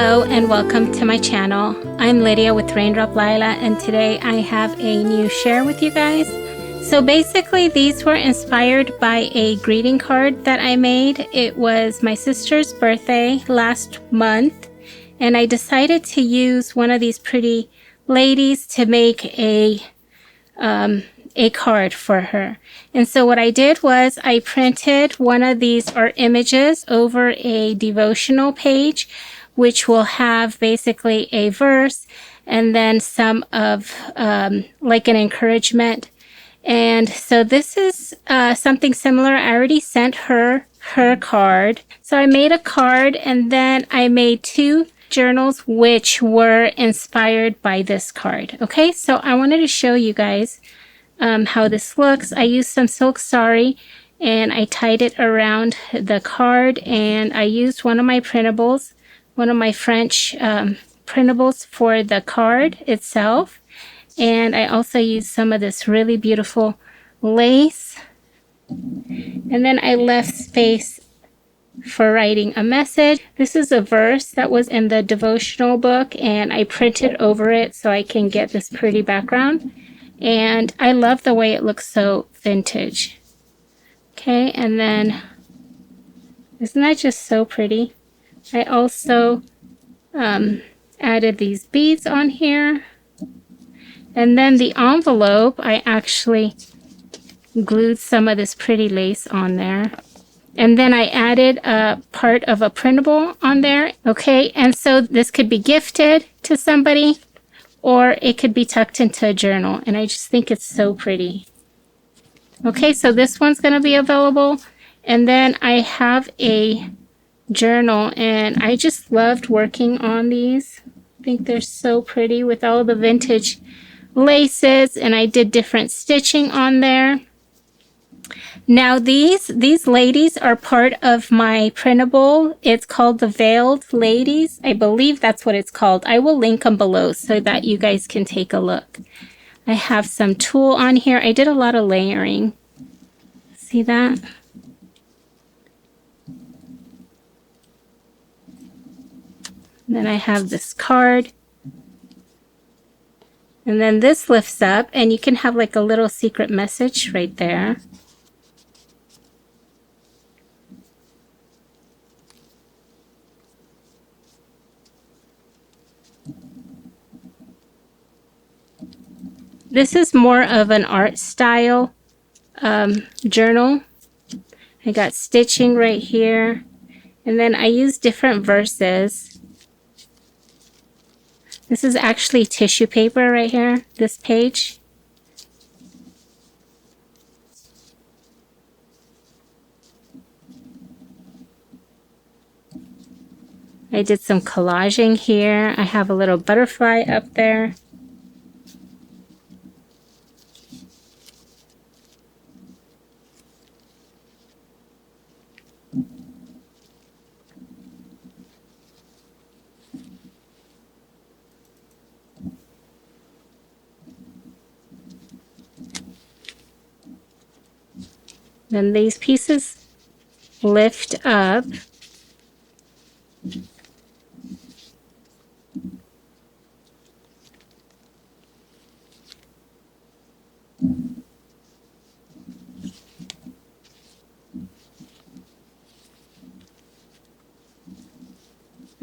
Hello and welcome to my channel. I'm Lydia with Raindrop Lila, and today I have a new share with you guys. So basically these were inspired by a greeting card that I made. It was my sister's birthday last month, and I decided to use one of these pretty ladies to make a card for her. And so what I did was I printed one of these images over a devotional page, which will have basically a verse and then some of like an encouragement. And so this is something similar. I already sent her card. So I made a card, and then I made two journals which were inspired by this card. Okay, so I wanted to show you guys how this looks. I used some silk sari and I tied it around the card, and I used one of my printables, one of my French printables for the card itself. And I also used some of this really beautiful lace. And then I left space for writing a message. This is a verse that was in the devotional book, and I printed over it so I can get this pretty background. And I love the way it looks so vintage. Okay, and then isn't that just so pretty? I also added these beads on here. And then the envelope, I actually glued some of this pretty lace on there. And then I added a part of a printable on there. Okay, and so this could be gifted to somebody, or it could be tucked into a journal. And I just think it's so pretty. Okay, so this one's going to be available. And then I have a journal, and I just loved working on these. I think they're so pretty with all the vintage laces, and I did different stitching on there. Now these ladies are part of my printable. It's called the Veiled Ladies. I believe that's what it's called. I will link them below so that you guys can take a look. I have some tulle on here. I did a lot of layering. See that? Then I have this card. And then this lifts up, and you can have like a little secret message right there. This is more of an art style journal. I got stitching right here, and then I use different verses. This is actually tissue paper right here, this page. I did some collaging here. I have a little butterfly up there. Then these pieces lift up.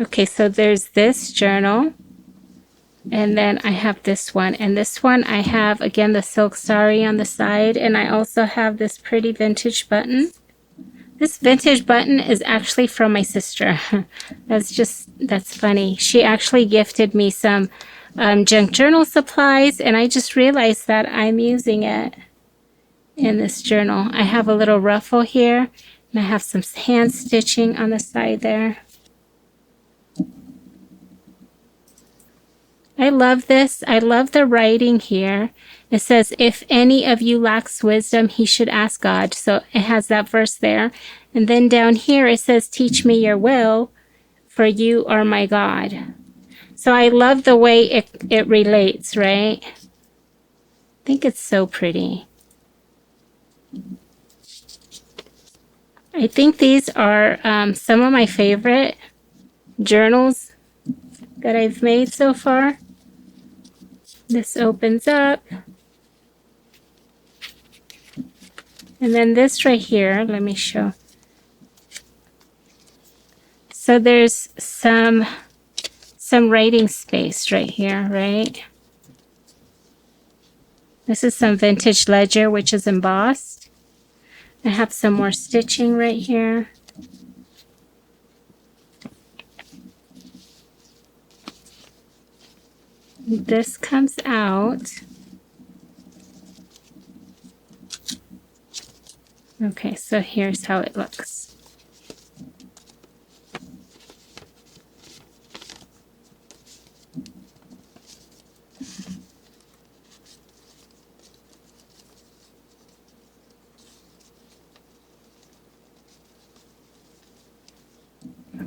Okay, so there's this journal. And then I have this one, and this one I have again the silk sari on the side, and I also have this pretty vintage button. This vintage button is actually from my sister. That's funny. She actually gifted me some junk journal supplies, and I just realized that I'm using it in this journal. I have a little ruffle here, and I have some hand stitching on the side there. I love this. I love the writing here. It says, if any of you lacks wisdom, he should ask God. So it has that verse there. And then down here it says, teach me your will, for you are my God. So I love the way it relates, right? I think it's so pretty. I think these are some of my favorite journals that I've made so far. This opens up. And then this right here, let me show. So there's some writing space right here, right? This is some vintage ledger, which is embossed. I have some more stitching right here. This comes out. Okay, so here's how it looks.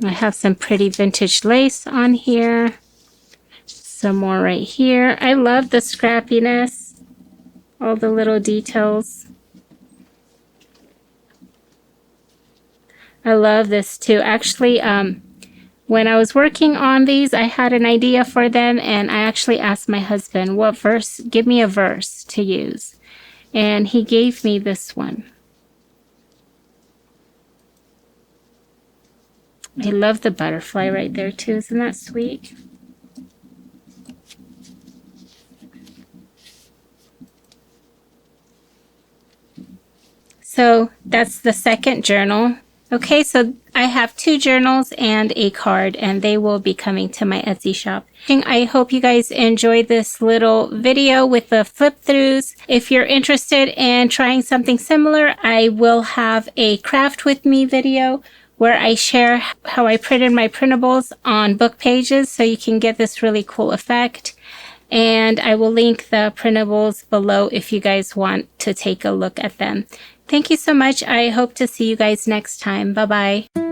I have some pretty vintage lace on here. Some more right here. I love the scrappiness, all the little details. I love this too. Actually, when I was working on these, I had an idea for them, and I actually asked my husband, what verse, give me a verse to use. And he gave me this one. I love the butterfly right there too. Isn't that sweet? So that's the second journal. Okay, so I have 2 journals and a card, and they will be coming to my Etsy shop. I hope you guys enjoyed this little video with the flip throughs. If you're interested in trying something similar, I will have a craft with me video where I share how I printed my printables on book pages so you can get this really cool effect. And I will link the printables below if you guys want to take a look at them. Thank you so much. I hope to see you guys next time. Bye-bye.